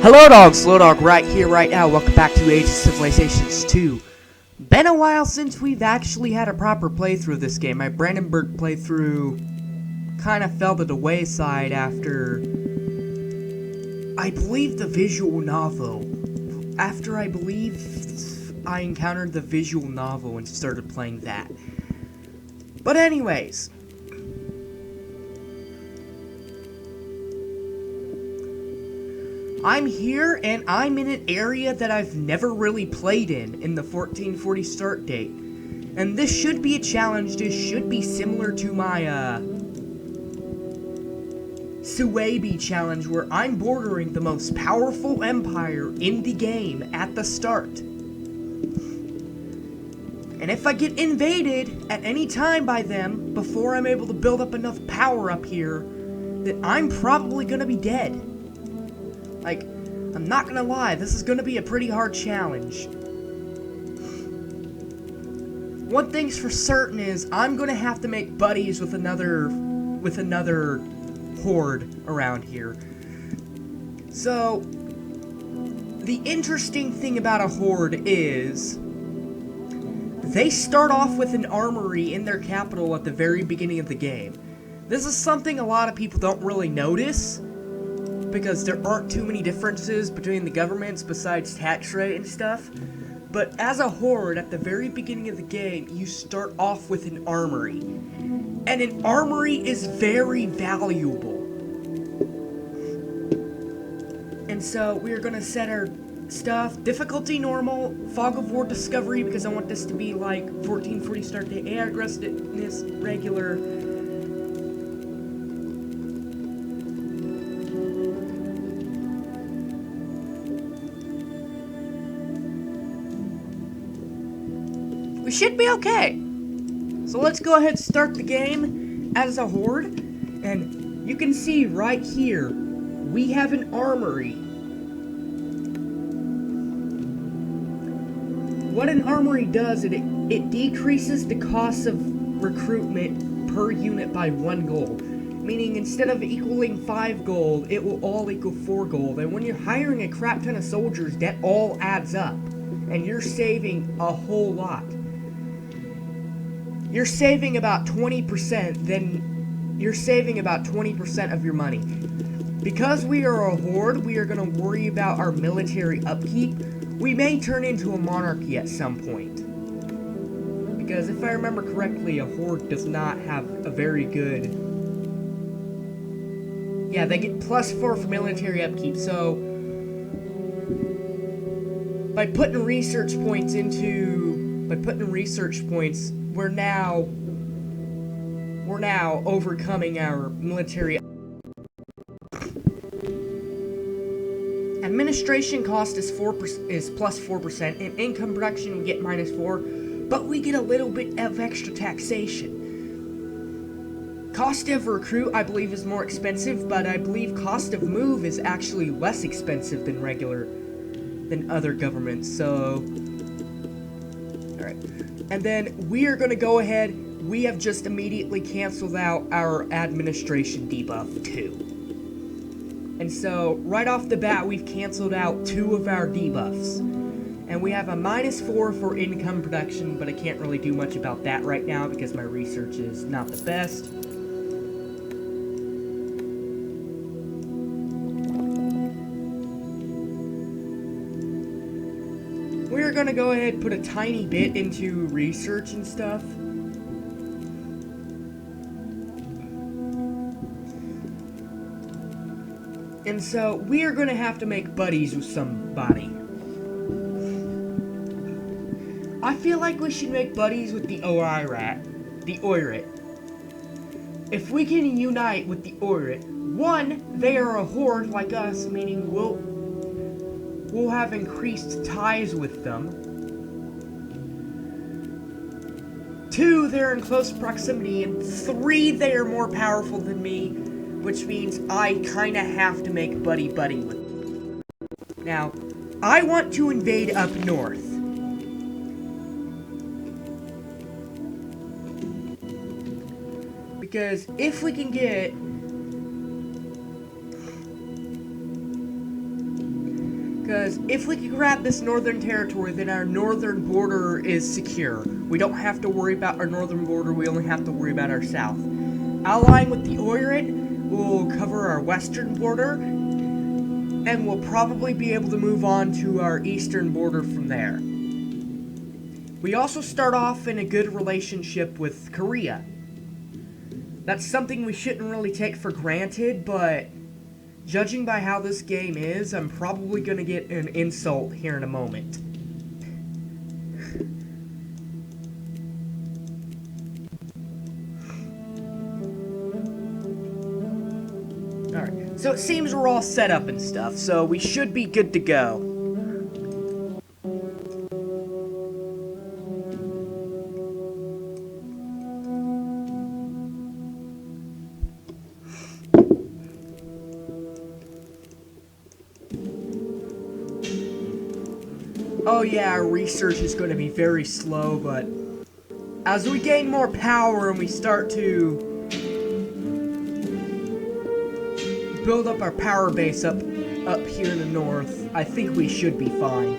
Hello dogs, Lildawg right here, right now. Welcome back to Age of Civilizations 2. Been a while since we've actually had a proper playthrough of this game. My Brandenburg playthrough kind of fell to the wayside after, I believe, the visual novel. After I believe I encountered the visual novel and started playing that. But anyways, I'm here, and I'm in an area that I've never really played in the 1440 start date. And this should be a challenge. This should be similar to my, Suebi challenge, where I'm bordering the most powerful empire in the game at the start. And if I get invaded at any time by them, before I'm able to build up enough power up here, then I'm probably gonna be dead. Like, I'm not gonna lie, this is gonna be a pretty hard challenge. One thing's for certain is, I'm gonna have to make buddies with another horde around here. So, the interesting thing about a horde is, they start off with an armory in their capital at the very beginning of the game. This is something a lot of people don't really notice, because there aren't too many differences between the governments besides tax rate and stuff. But as a horde, at the very beginning of the game, you start off with an armory. And an armory is very valuable. And so, we're gonna set our stuff. Difficulty normal, Fog of War discovery, because I want this to be like 1440 start date. AI aggressiveness, regular. We should be okay. So let's go ahead and start the game as a horde. And you can see right here, we have an armory. What an armory does, it decreases the cost of recruitment per unit by 1 gold. Meaning instead of equaling 5 gold, it will all equal 4 gold. And when you're hiring a crap ton of soldiers, that all adds up. And you're saving a whole lot. You're saving about 20%, then you're saving about 20% of your money. Because we are a horde, we are going to worry about our military upkeep. We may turn into a monarchy at some point. Because if I remember correctly, a horde does not have a very good... Yeah, they get +4 for military upkeep, so... By putting research points, we're now overcoming our military. Administration cost is +4%, and income production we get -4, but we get a little bit of extra taxation. Cost of recruit, I believe, is more expensive, but I believe cost of move is actually less expensive than other governments, so... Alright. And then we are going to go ahead, we have just immediately canceled out our administration debuff too. And so, right off the bat, we've canceled out 2 of our debuffs. And we have a -4 for income production, but I can't really do much about that right now because my research is not the best. We're gonna go ahead and put a tiny bit into research and stuff. And so, we are gonna have to make buddies with somebody. I feel like we should make buddies with the Oirat. If we can unite with the Oirat, 1, they are a horde like us, meaning we'll have increased ties with them. 2, they're in close proximity, and 3, they are more powerful than me, which means I kinda have to make buddy-buddy with them. Now, I want to invade up north. Because if we can get Because if we can grab this northern territory, then our northern border is secure. We don't have to worry about our northern border, we only have to worry about our south. Allying with the Oirat will cover our western border, and we'll probably be able to move on to our eastern border from there. We also start off in a good relationship with Korea. That's something we shouldn't really take for granted, but judging by how this game is, I'm probably gonna get an insult here in a moment. Alright, so it seems we're all set up and stuff, so we should be good to go. Oh yeah, our research is going to be very slow, but as we gain more power and we start to build up our power base up here in the north, I think we should be fine.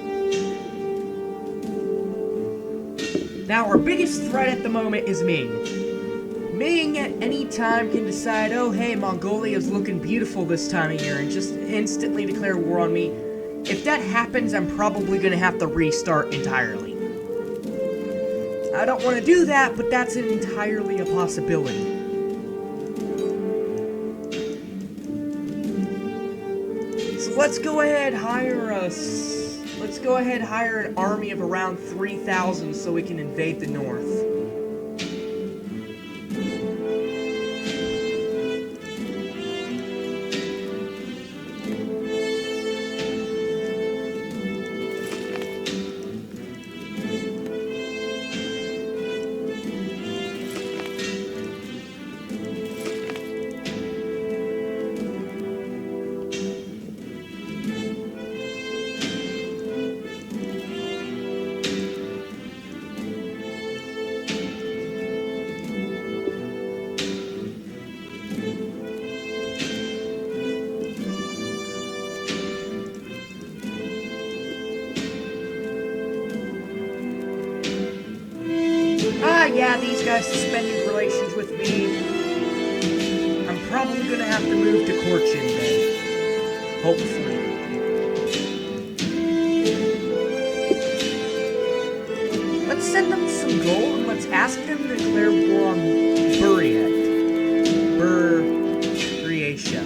Now, our biggest threat at the moment is Ming. Ming at any time can decide, oh hey, Mongolia is looking beautiful this time of year, and just instantly declare war on me. If that happens, I'm probably going to have to restart entirely. I don't want to do that, but that's entirely a possibility. So let's go ahead hire an army of around 3,000 so we can invade the north. Yeah, these guys suspended relations with me. I'm probably gonna have to move to Korchin then. Hopefully. Let's send them some gold and let's ask them to declare war on Buryatia.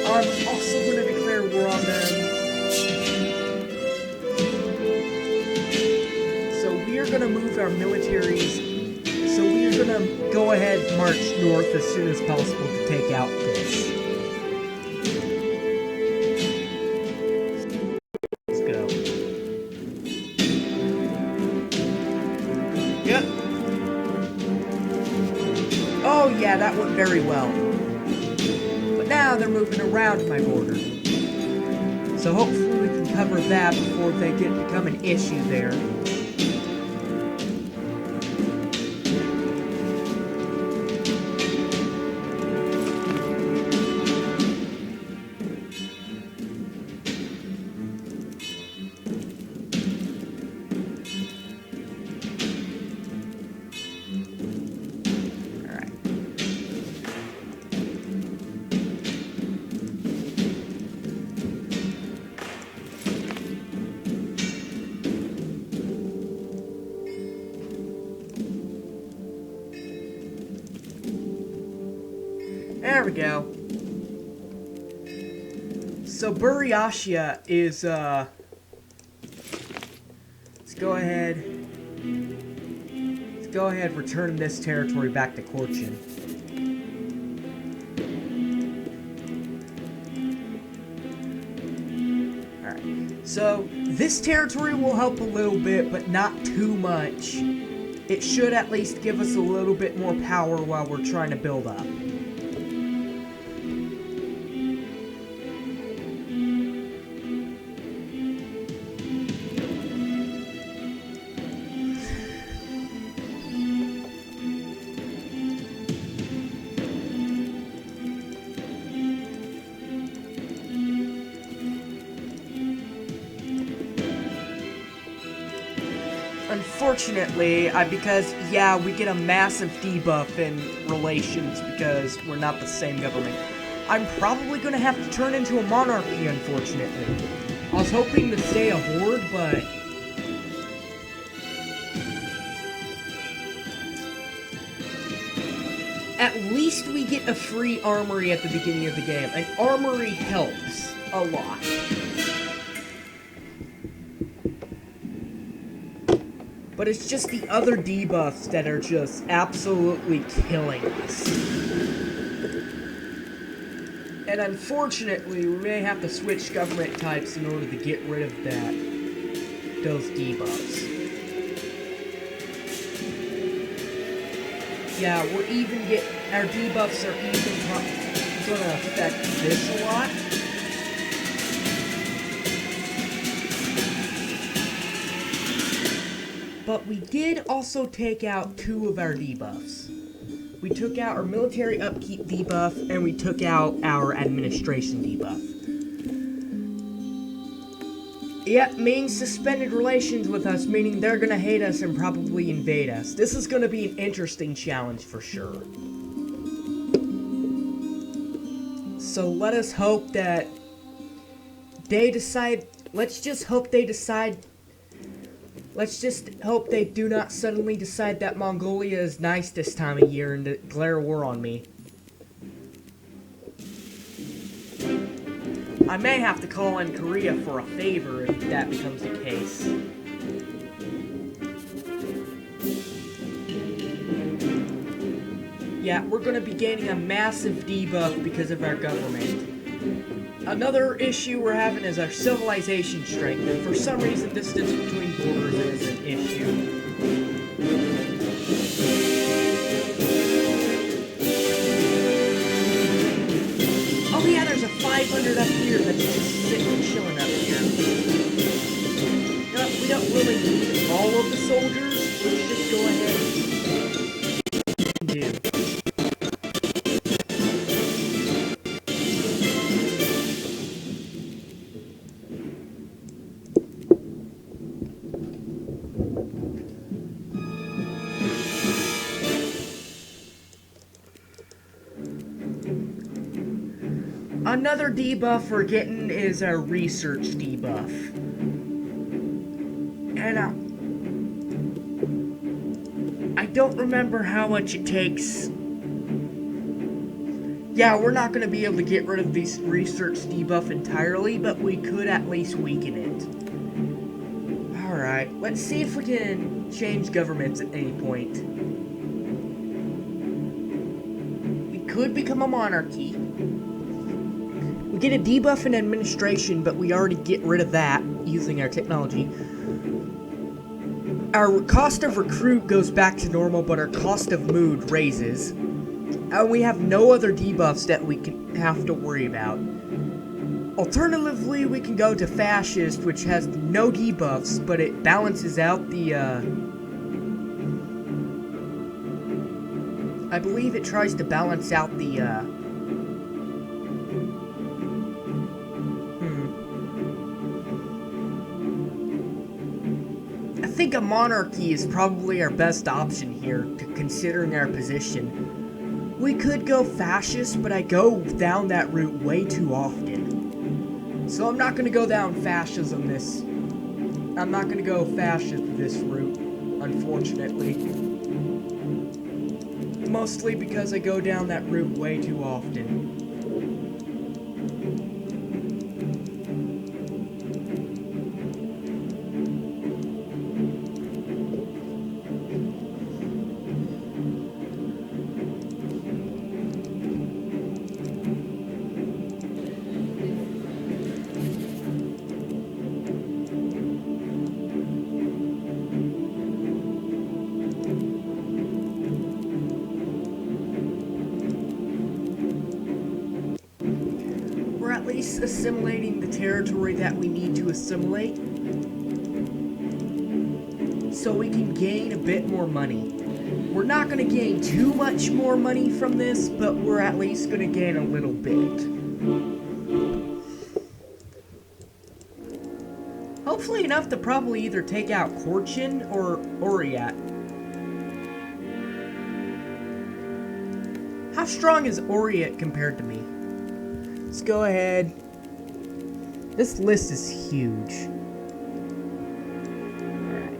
I'm also gonna declare war on them. Gonna move our militaries, so we're gonna go ahead and march north as soon as possible to take out this. Let's go. Yep. Oh yeah, that went very well. But now they're moving around my border. So hopefully we can cover that before they become an issue there. There we go. So Buryatia is, let's go ahead, return this territory back to Korchin. Alright, so this territory will help a little bit, but not too much. It should at least give us a little bit more power while we're trying to build up. unfortunately, because, yeah, we get a massive debuff in relations because we're not the same government. I'm probably gonna have to turn into a monarchy, unfortunately. I was hoping to stay a horde, but... at least we get a free armory at the beginning of the game. An armory helps a lot. But it's just the other debuffs that are just absolutely killing us. And unfortunately, we may have to switch government types in order to get rid of those debuffs. Yeah, our debuffs are even gonna affect this a lot. But we did also take out 2 of our debuffs. We took out our military upkeep debuff, and we took out our administration debuff. Yep, means suspended relations with us, meaning they're gonna hate us and probably invade us. This is gonna be an interesting challenge for sure. So let us hope that they decide, let's just hope they do not suddenly decide that Mongolia is nice this time of year and declare war on me. I may have to call in Korea for a favor if that becomes the case. Yeah, we're gonna be gaining a massive debuff because of our government. Another issue we're having is our civilization strength, and for some reason distance between borders is an issue. Oh yeah, there's a 500 up here that's just sitting and chilling up here. No, we don't really need all of the soldiers. Let's just go ahead and do. Another debuff we're getting is our research debuff. And I don't remember how much it takes. Yeah, we're not going to be able to get rid of this research debuff entirely, but we could at least weaken it. Alright, let's see if we can change governments at any point. We could become a monarchy. We get a debuff in administration, but we already get rid of that using our technology. Our cost of recruit goes back to normal, but our cost of mood raises. And we have no other debuffs that we can have to worry about. Alternatively, we can go to fascist, which has no debuffs, but it balances out the, I believe it tries to balance out the, I think a monarchy is probably our best option here, considering our position. We could go fascist, but I go down that route way too often. So I'm not going to go down fascism this... I'm not going to go fascist this route, unfortunately. Mostly because I go down that route way too often. Assimilating the territory that we need to assimilate so we can gain a bit more money. We're not going to gain too much more money from this, but we're at least going to gain a little bit. hopefully enough to probably either take out Korchin or Oriat. How strong is Oriat compared to me? Let's go ahead. This list is huge. Alright.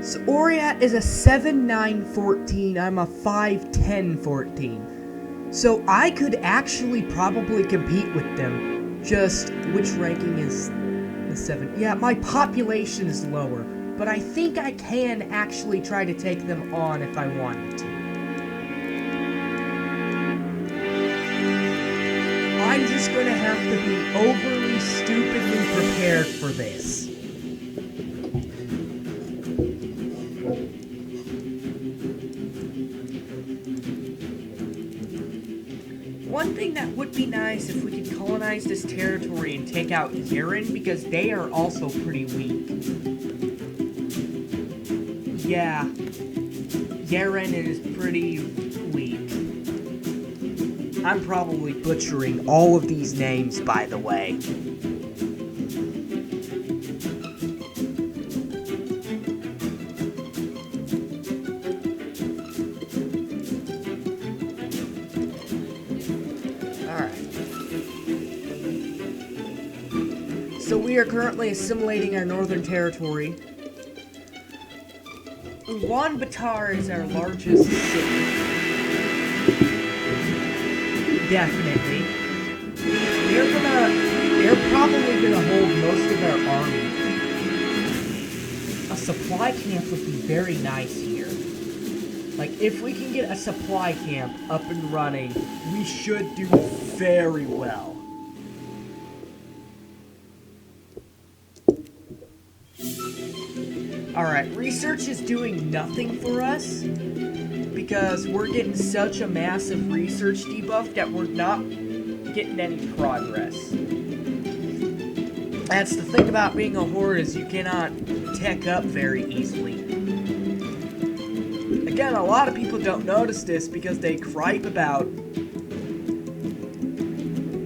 So Oriat is a 7-9-14. I'm a 5-10-14. So I could actually probably compete with them. Just, which ranking is the 7? Yeah, my population is lower. But I think I can actually try to take them on if I wanted to. I'm just going to have to be overly stupidly prepared for this. One thing that would be nice if we could colonize this territory and take out Yeren, because they are also pretty weak. Yeah, Yeren is pretty weak. I'm probably butchering all of these names, by the way. So we are currently assimilating our northern territory. Ulaanbaatar is our largest city. Definitely. They're probably gonna hold most of our army. A supply camp would be very nice here. Like, if we can get a supply camp up and running, we should do very well. Alright, research is doing nothing for us because we're getting such a massive research debuff that we're not getting any progress. That's the thing about being a horde, is you cannot tech up very easily. Again, a lot of people don't notice this because they gripe about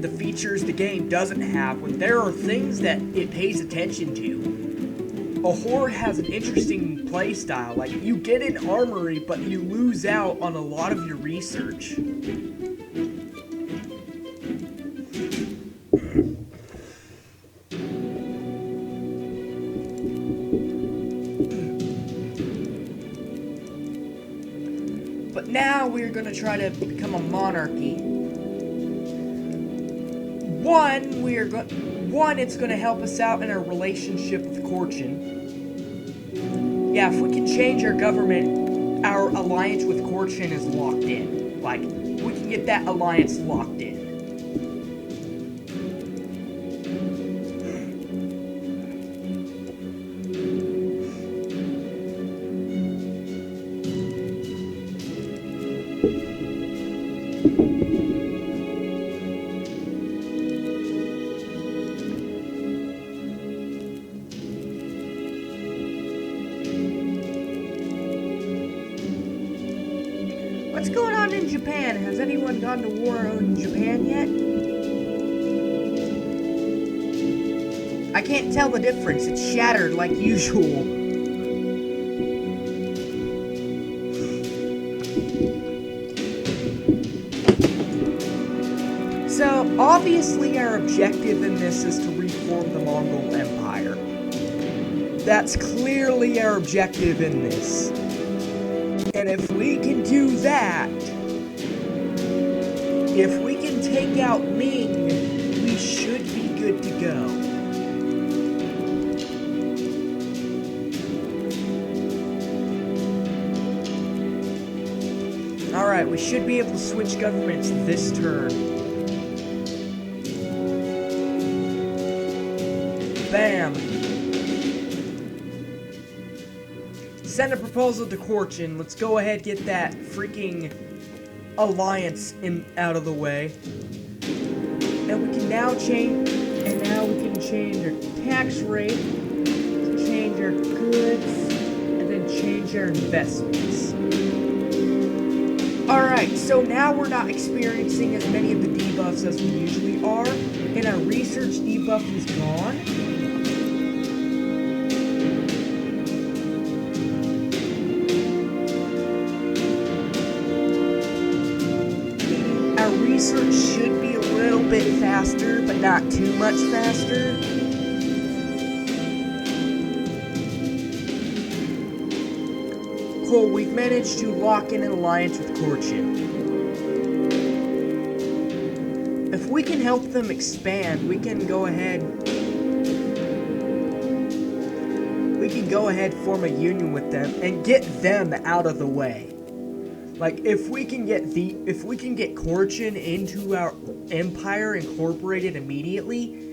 the features the game doesn't have, when there are things that it pays attention to. A horde has an interesting playstyle. Like, you get an armory, but you lose out on a lot of your research. But now we're going to try to become a monarchy. One, it's going to help us out in our relationship with Korchin. Yeah, if we can change our government, our alliance with Korchin is locked in. Like, we can get that alliance locked in. What's going on in Japan? Has anyone gone to war in Japan yet? I can't tell the difference. It's shattered like usual. So, obviously our objective in this is to reform the Mongol Empire. That's clearly our objective in this. And if we can do that, if we can take out Ming, we should be good to go. Alright, we should be able to switch governments this turn. Bam! Send a proposal to Korchin. Let's go ahead and get that freaking alliance out of the way. And we can now change our tax rate, change our goods, and then change our investments. Alright, so now we're not experiencing as many of the debuffs debuffs as we usually are, and our research debuff is gone. Our research should be a little bit faster, but not too much faster. Cool, we've managed to lock in an alliance with Korchin. If we can help them expand, we can go ahead, form a union with them and get them out of the way. Like, if we can get Korchin into our empire incorporated immediately,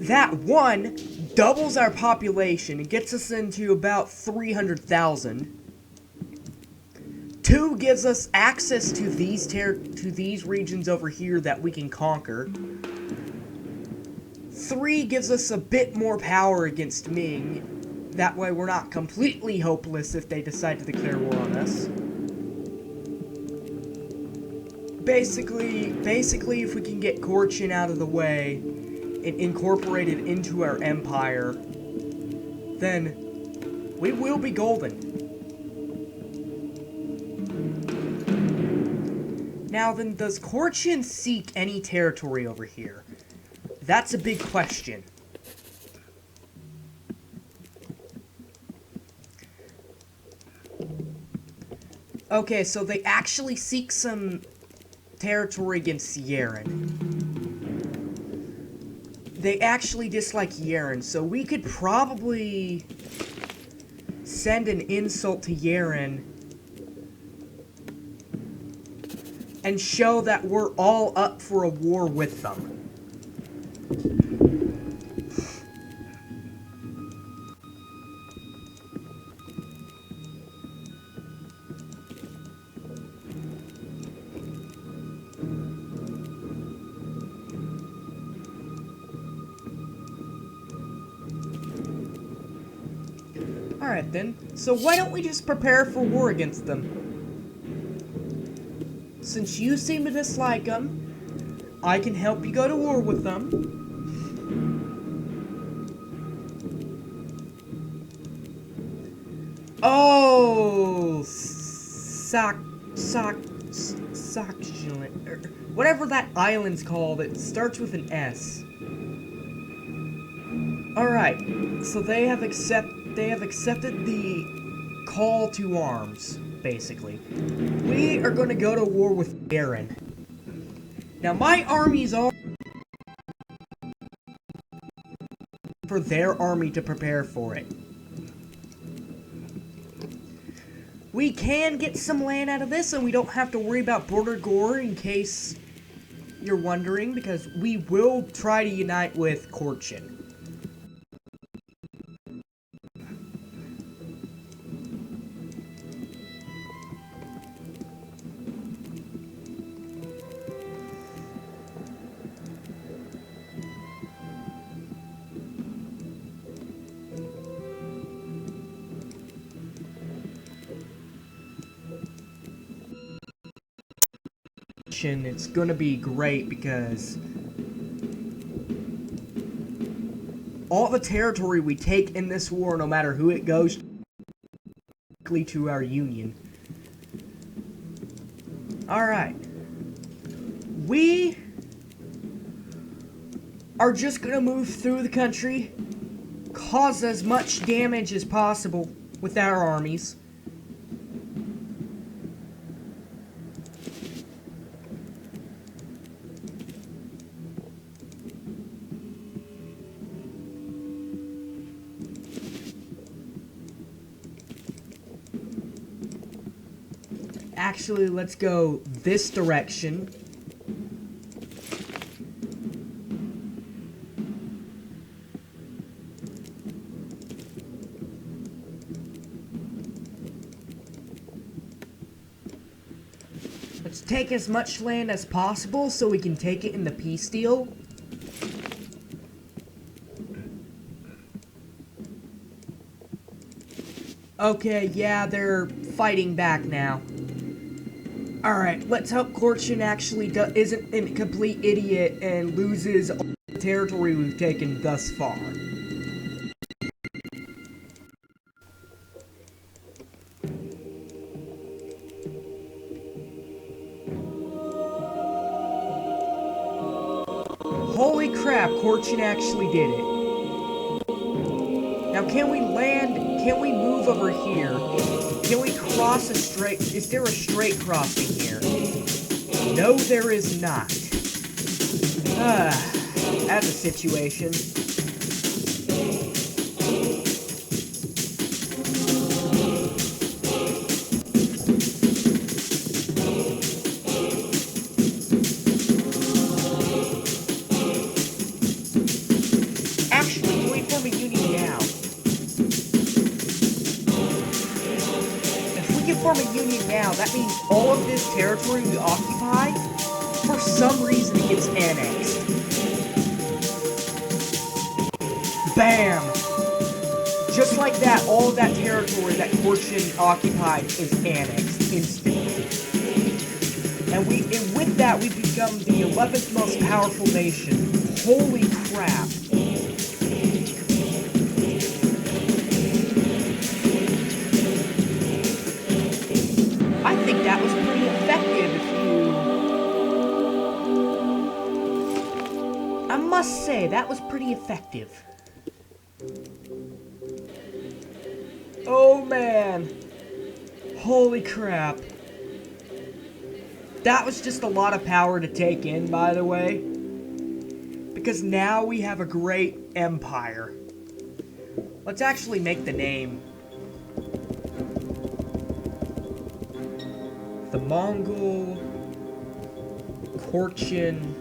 that one doubles our population. It gets us into about 300,000. 2 gives us access to these regions over here that we can conquer. 3 gives us a bit more power against Ming. That way we're not completely hopeless if they decide to declare war on us. Basically, if we can get Korchin out of the way and incorporate it into our empire, then we will be golden. Now then, does Korchin seek any territory over here? That's a big question. Okay, so they actually seek some territory against Yeren. They actually dislike Yeren, so we could probably send an insult to Yeren and show that we're all up for a war with them. Alright then, so why don't we just prepare for war against them? Since you seem to dislike them, I can help you go to war with them. Oh, whatever that island's called, it starts with an S. Alright, so they have accepted the call to arms, basically. We are going to go to war with Yeren. Now, my army's all for their army to prepare for it. We can get some land out of this, and we don't have to worry about border gore, in case you're wondering, because we will try to unite with Korchin. It's gonna be great because all the territory we take in this war, no matter who it goes to our union. Alright. We are just gonna move through the country, cause as much damage as possible with our armies. Actually, let's go this direction. Let's take as much land as possible so we can take it in the peace deal. Okay, yeah, they're fighting back now. Alright, let's hope Korchin actually isn't a complete idiot and loses all the territory we've taken thus far. Holy crap, Korchin actually did it. Now can we land, can we move over here? Can we cross a straight, is there a straight crossing here? No, there is not. That's a situation. Actually, can we form a union now? If we can form a union now, that means all of this territory we occupy, for some reason it gets annexed. Bam! Just like that, all of that territory that Korchin occupied is annexed instantly. And with that, we become the 11th most powerful nation. Holy crap. I think that was pretty effective I must say, that was pretty effective. Oh man. Holy crap. That was just a lot of power to take in, by the way. Because now we have a great empire. Let's actually make the name the Mongol Korchin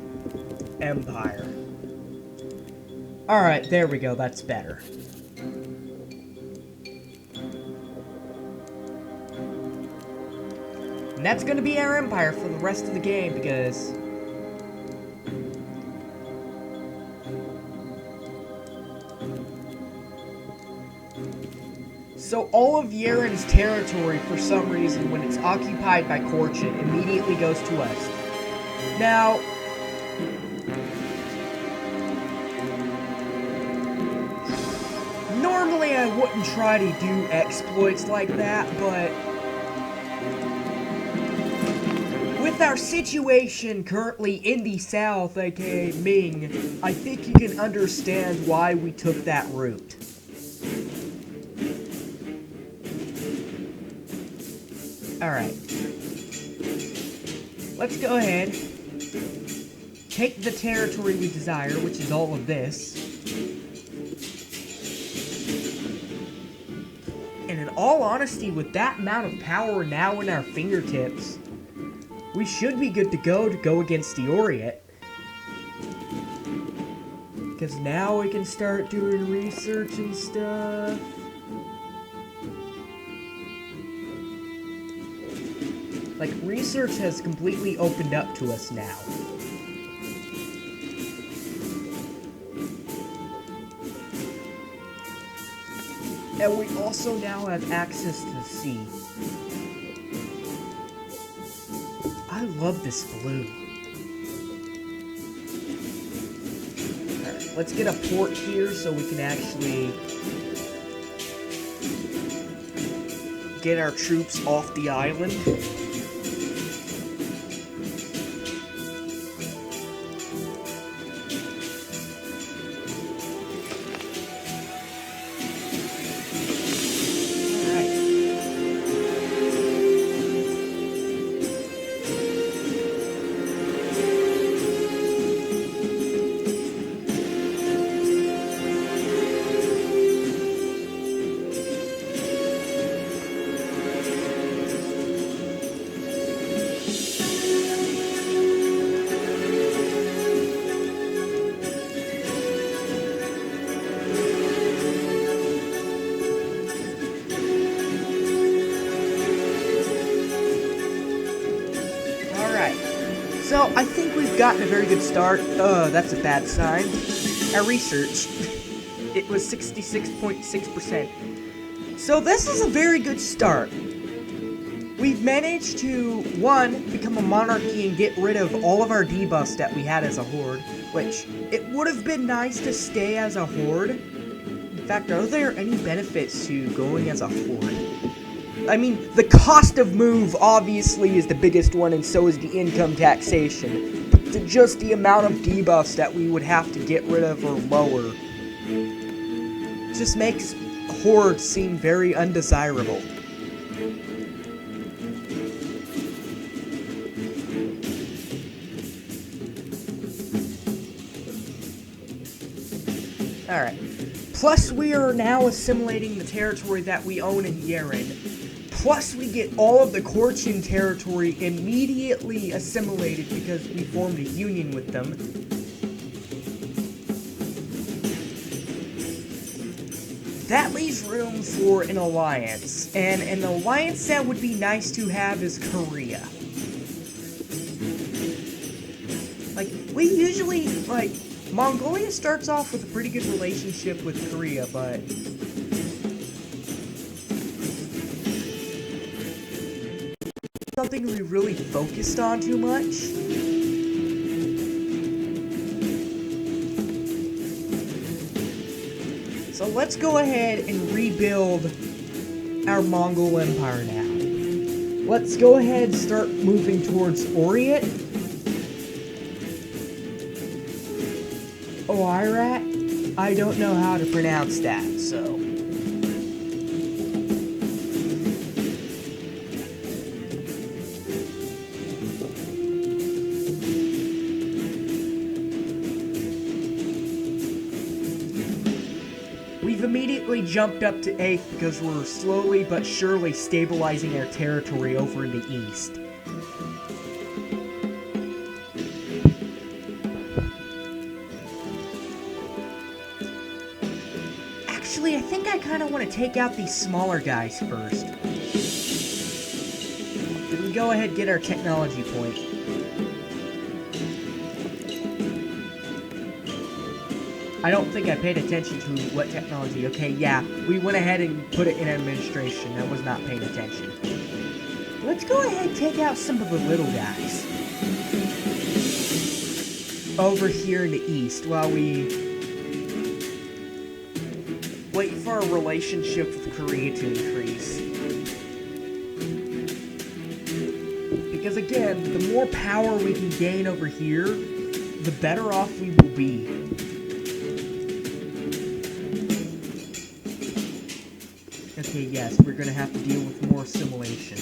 Empire. Alright, there we go, that's better. And that's gonna be our empire for the rest of the game, because so all of Yaren's territory, for some reason, when it's occupied by Korchin, immediately goes to us. Now, normally I wouldn't try to do exploits like that, but with our situation currently in the south, aka Ming, I think you can understand why we took that route. Alright. Let's go ahead. Take the territory we desire, which is all of this. And in all honesty, with that amount of power now in our fingertips, we should be good to go against the Orient. Because now we can start doing research and stuff. Like, research has completely opened up to us now. And we also now have access to the sea. I love this blue. Alright, let's get a port here so we can actually get our troops off the island. So, I think we've gotten a very good start. That's a bad sign. Our research, it was 66.6%. So this is a very good start. we've managed to, one, become a monarchy and get rid of all of our debuffs that we had as a horde, which it would have been nice to stay as a horde. In fact, are there any benefits to going as a horde? I mean, the cost of move obviously is the biggest one, and so is the income taxation. But just the amount of debuffs that we would have to get rid of or lower just makes horde seem very undesirable. Alright. Plus, we are now assimilating the territory that we own in Yeren. Plus, we get all of the Korchin territory immediately assimilated because we formed a union with them. That leaves room for an alliance, and an alliance that would be nice to have is Korea. Like, we usually, like, Mongolia starts off with a pretty good relationship with Korea, but something we really focused on too much. So let's go ahead and rebuild our Mongol Empire now. Let's go ahead and start moving towards Orient. Oirat? I don't know how to pronounce that, so. We've immediately jumped up to 8th because we're slowly but surely stabilizing our territory over in the east. Actually, I think I kind of want to take out these smaller guys first. Did we go ahead and get our technology point? I don't think I paid attention to what technology. Okay, yeah, we went ahead and put it in administration. I was not paying attention. Let's go ahead and take out some of the little guys over here in the east while we wait for our relationship with Korea to increase. Because again, the more power we can gain over here, the better off we will be. Okay, yes, we're gonna have to deal with more assimilation.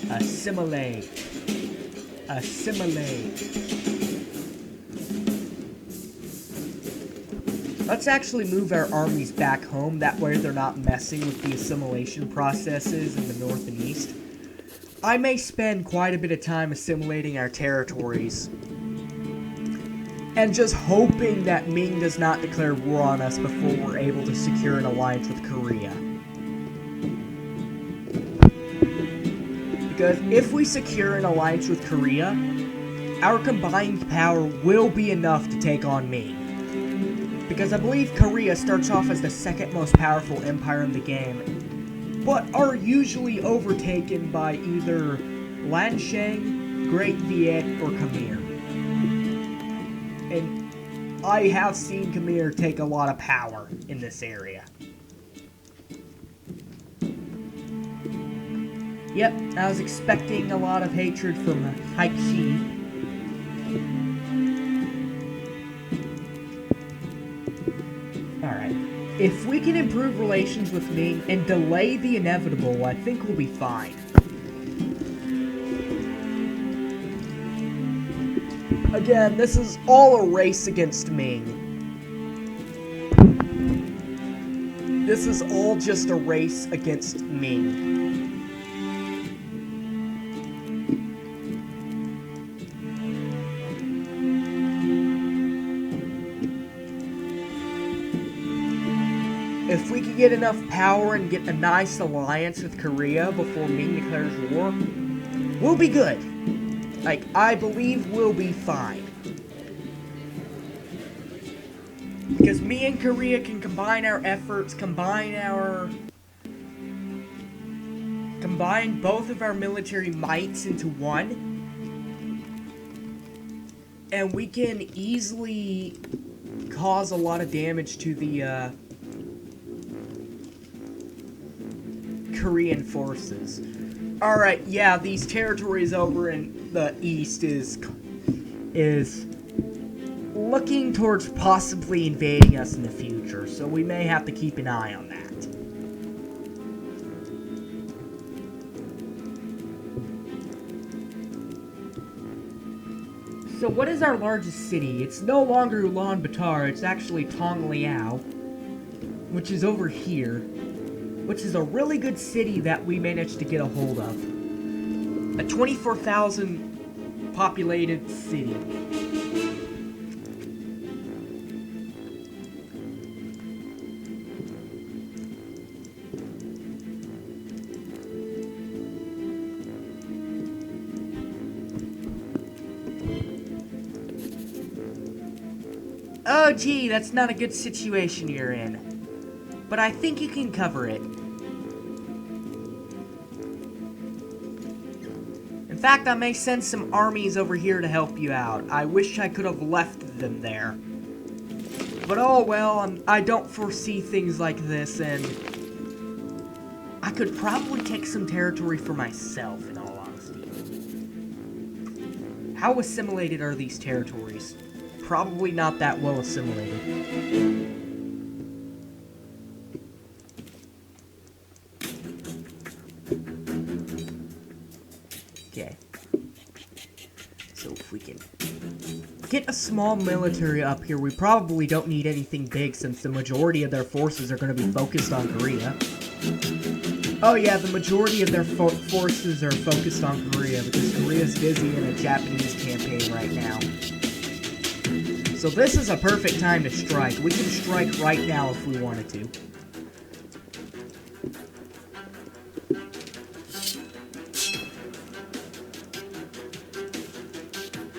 Assimilate. Assimilate. Let's actually move our armies back home, that way they're not messing with the assimilation processes in the north and east. I may spend quite a bit of time assimilating our territories, and just hoping that Ming does not declare war on us before we're able to secure an alliance with Korea. Because if we secure an alliance with Korea, our combined power will be enough to take on Ming. Because I believe Korea starts off as the second most powerful empire in the game, but are usually overtaken by either Lansheng, Great Viet, or Khmer. And I have seen Khmer take a lot of power in this area. Yep, I was expecting a lot of hatred from Haixi. Alright, if we can improve relations with Ming and delay the inevitable, I think we'll be fine. Again, this is all a race against Ming. This is all just a race against Ming. If we can get enough power and get a nice alliance with Korea before Ming declares war, we'll be good. Like, I believe we'll be fine. Because me and Korea can combine our efforts, combine our combine both of our military mights into one, and we can easily cause a lot of damage to the Korean forces. Alright, yeah, these territories over in the east is looking towards possibly invading us in the future, so we may have to keep an eye on that. So what is our largest city? It's no longer Ulaanbaatar, it's actually Tongliao, which is over here, which is a really good city that we managed to get a hold of. A 24,000 populated city. Oh gee, that's not a good situation you're in. But I think you can cover it. In fact, I may send some armies over here to help you out. I wish I could have left them there. But oh well, I don't foresee things like this, and I could probably take some territory for myself, in all honesty. How assimilated are these territories? Probably not that well assimilated. Okay. So if we can get a small military up here, we probably don't need anything big since the majority of their forces are going to be focused on Korea. Oh yeah, the majority of their forces are focused on Korea because Korea's busy in a Japanese campaign right now. So this is a perfect time to strike. We can strike right now if we wanted to.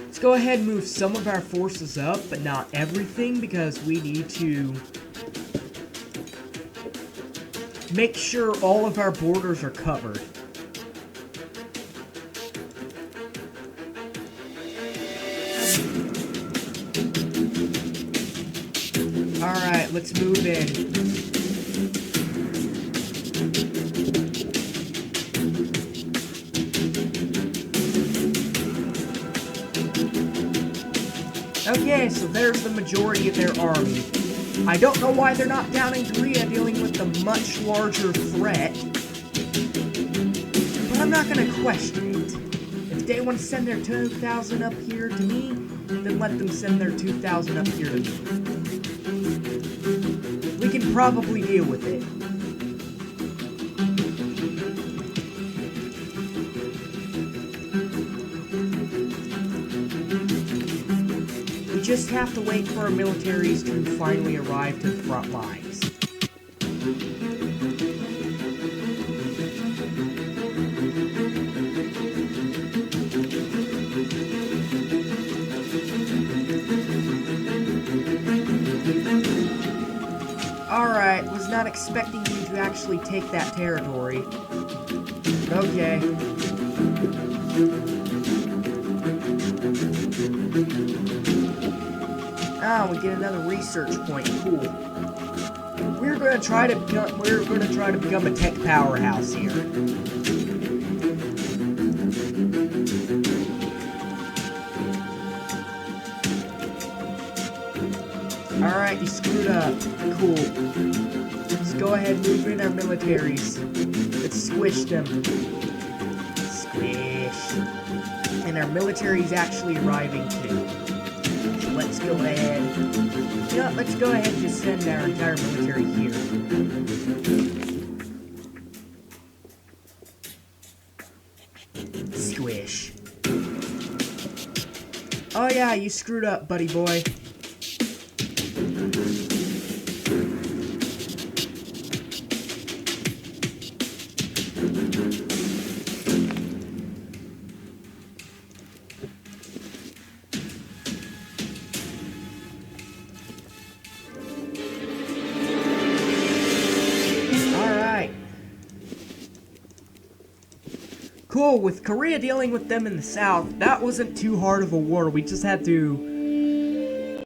Let's go ahead and move some of our forces up, but not everything, because we need to make sure all of our borders are covered. Alright, let's move in. Okay, so there's the majority of their army. I don't know why they're not down in Korea dealing with the much larger threat, but I'm not gonna question it. If they want to send their 2,000 up here to me, then let them send their 2,000 up here to me. We can probably deal with it. We just have to wait for our militaries to finally arrive to the front lines. Alright, was not expecting you to actually take that territory. Okay. Ah, we get another research point. Cool. We're gonna try to become a tech powerhouse here. Alright, you screwed up. Cool. Let's go ahead and move in our militaries. Let's squish them. Squish. And our military's actually arriving too. So let's go ahead. Yeah, let's go ahead and just send our entire military here. Squish. Oh yeah, you screwed up, buddy boy. cool, with Korea dealing with them in the south, that wasn't too hard of a war. We just had to...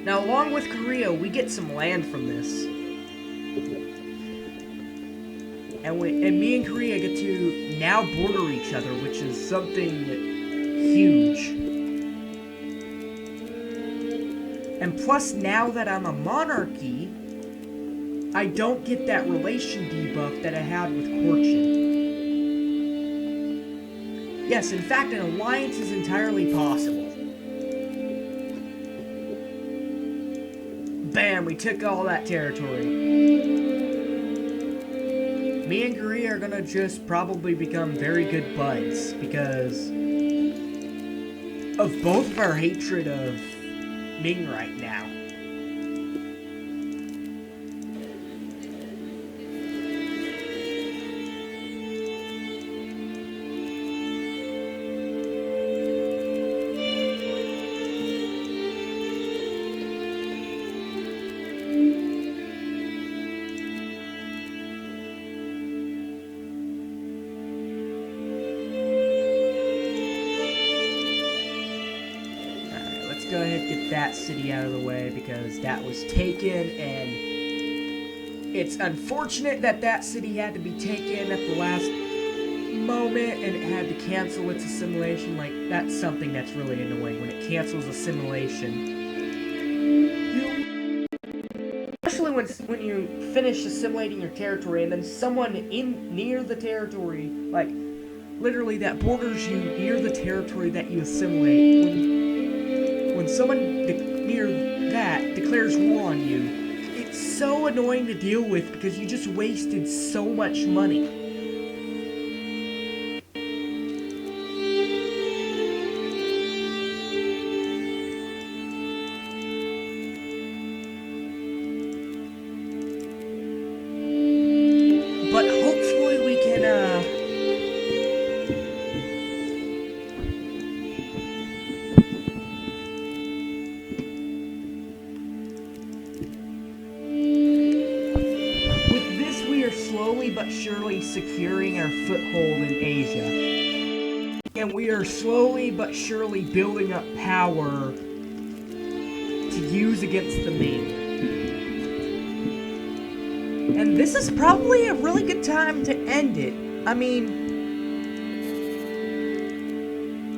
Now, along with Korea, we get some land from this. And me and Korea get to now border each other, which is something huge. And plus, now that I'm a monarchy, I don't get that relation debuff that I had with courtship. Yes, in fact, an alliance is entirely possible. Bam, we took all that territory. Me and Korea are gonna just probably become very good buds because of both of our hatred of Ming right now. Go ahead and get that city out of the way because that was taken, and it's unfortunate that that city had to be taken at the last moment and it had to cancel its assimilation. Like, that's something that's really annoying when it cancels assimilation. Especially when you finish assimilating your territory and then someone near the territory, like literally that borders you near the territory that you assimilate, when someone near that declares war on you, it's so annoying to deal with because you just wasted so much money. But hopefully we can, slowly but surely securing our foothold in Asia. And we are slowly but surely building up power to use against the Ming. And this is probably a really good time to end it. I mean,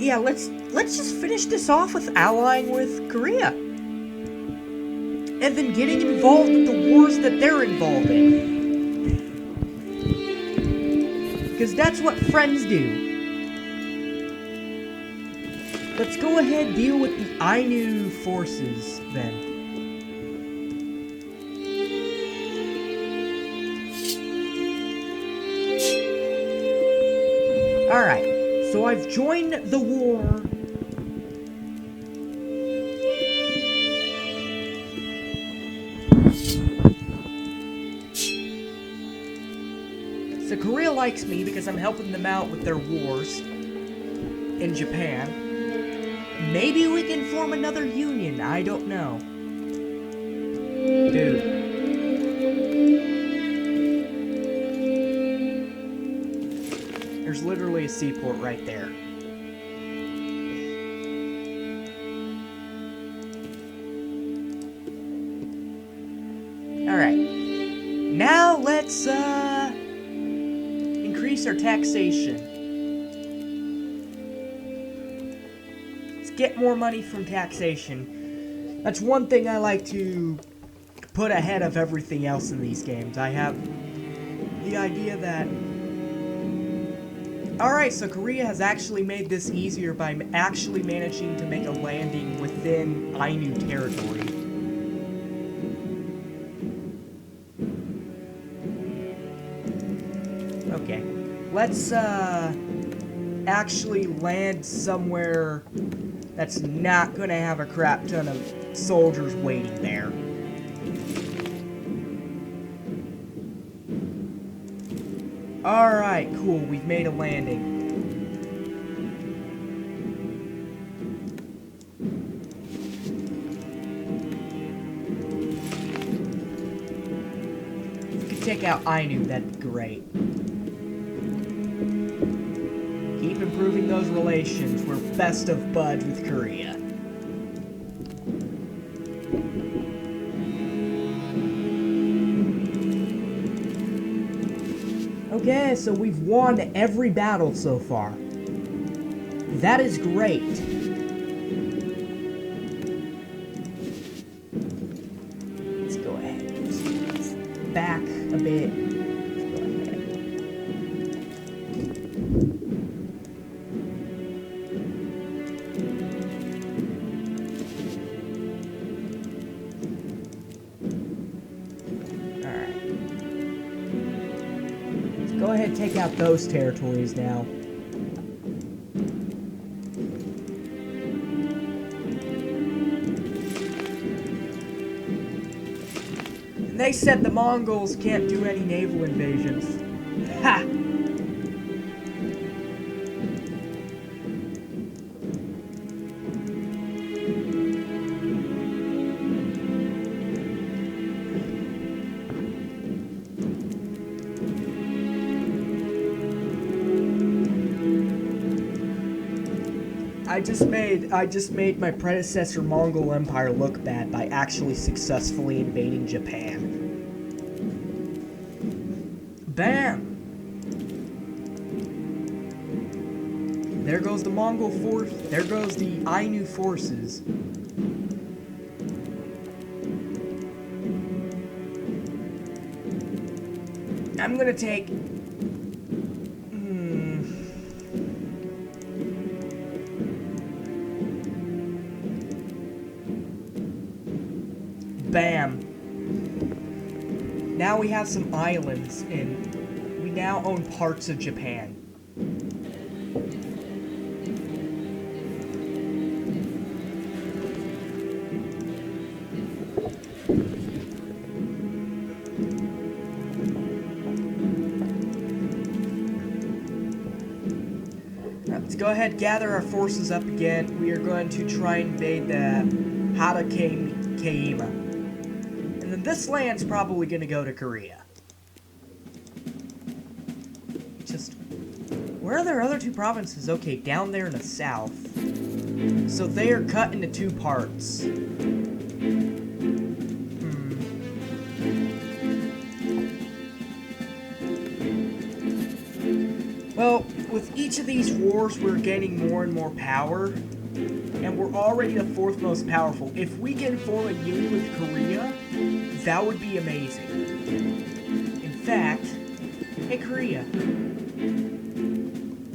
yeah, let's just finish this off with allying with Korea. And then getting involved with the wars that they're involved in. Because that's what friends do. Let's go ahead and deal with the Ainu forces, then. Alright, so I've joined the war. So Korea likes me because I'm helping them out with their wars in Japan. Maybe we can form another union, I don't know. Dude. There's literally a seaport right there. Alright. Now let's, increase our taxation. Let's get more money from taxation. That's one thing I like to put ahead of everything else in these games. I have the idea that... Alright, so Korea has actually made this easier by actually managing to make a landing within Ainu territory. Okay. Let's, actually land somewhere that's not gonna have a crap ton of soldiers waiting there. Alright, cool. We've made a landing. take out Ainu, that'd be great. Keep improving those relations. We're best of buds with Korea. Okay, so we've won every battle so far. That is great. Let's go ahead. Let's back a bit. Let's go ahead. Alright. Let's go ahead and take out those territories now. They said the Mongols can't do any naval invasions. Ha! I just made my predecessor Mongol Empire look bad by actually successfully invading Japan. Bam! There goes the Mongol force. There goes the Ainu forces. I'm gonna take... Bam. Now we have some islands, and we now own parts of Japan. Let's go ahead and gather our forces up again. We are going to try and invade the Keima. And then this land's probably going to go to Korea. Just, where are their other two provinces? Okay, down there in the south. So they are cut into two parts. Well, with each of these wars, we're gaining more and more power. And we're already the fourth most powerful. If we can form a union with Korea, that would be amazing. In fact, hey Korea, I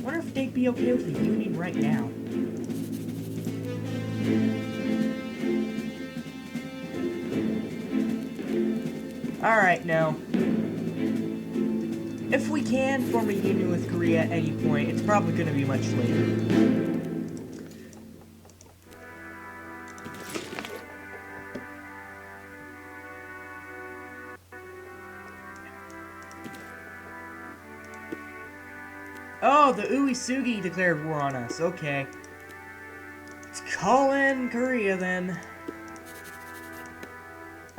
wonder if they'd be okay with a union right now. Alright, now, if we can form a union with Korea at any point, it's probably going to be much later. Oh, the Uesugi declared war on us. Okay. Let's call in Korea, then.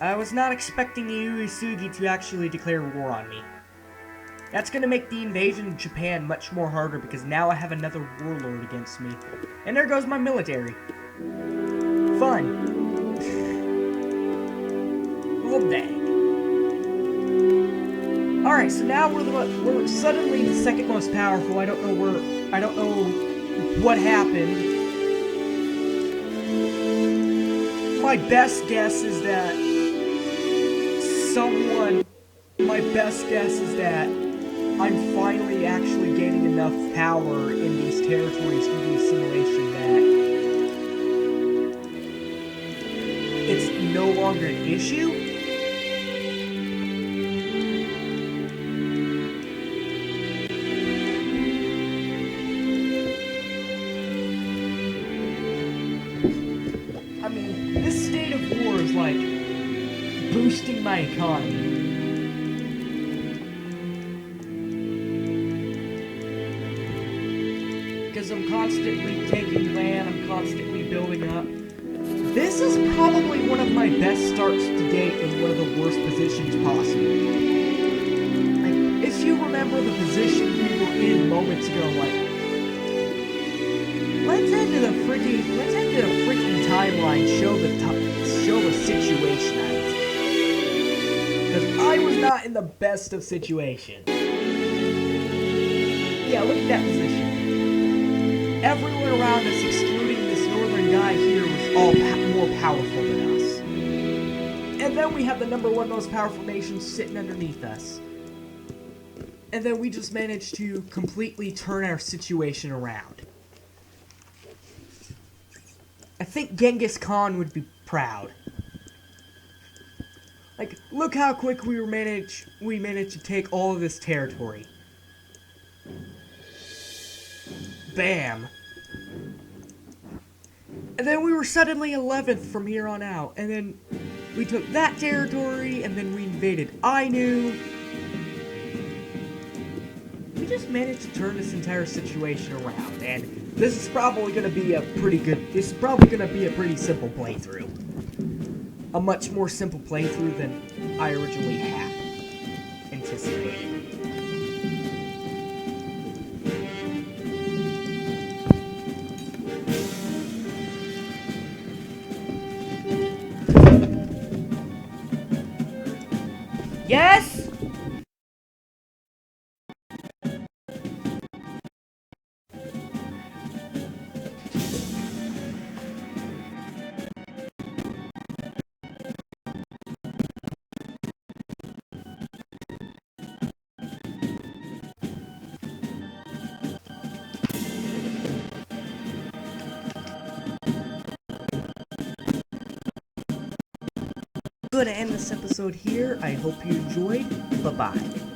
I was not expecting the Uesugi to actually declare war on me. That's gonna make the invasion of Japan much more harder, because now I have another warlord against me. And there goes my military. Fun. Well, dang. Alright, so now we're suddenly the second most powerful. I don't know what happened. My best guess is that I'm finally actually gaining enough power in these territories through the assimilation that it's no longer an issue. I mean, this state of war is like boosting my economy. Because I'm constantly taking land, I'm constantly building up. This is probably one of my best starts to date in one of the worst positions possible. remember the position we were in moments ago, like, let's head to the freaking timeline, show the situation I was in. Because I was not in the best of situations. Yeah, look at that position. Everyone around us, excluding this northern guy here, was all more powerful than us. And then we have the #1 most powerful nation sitting underneath us. And then we just managed to completely turn our situation around. I think Genghis Khan would be proud. Like, look how quick we managed to take all of this territory. Bam. And then we were suddenly 11th from here on out. And then we took that territory, and then we invaded Ainu. We just managed to turn this entire situation around, and this is probably going to be a pretty simple playthrough. A much more simple playthrough than I originally had anticipated. Yes? I'm going to end this episode here. I hope you enjoyed. Bye-bye.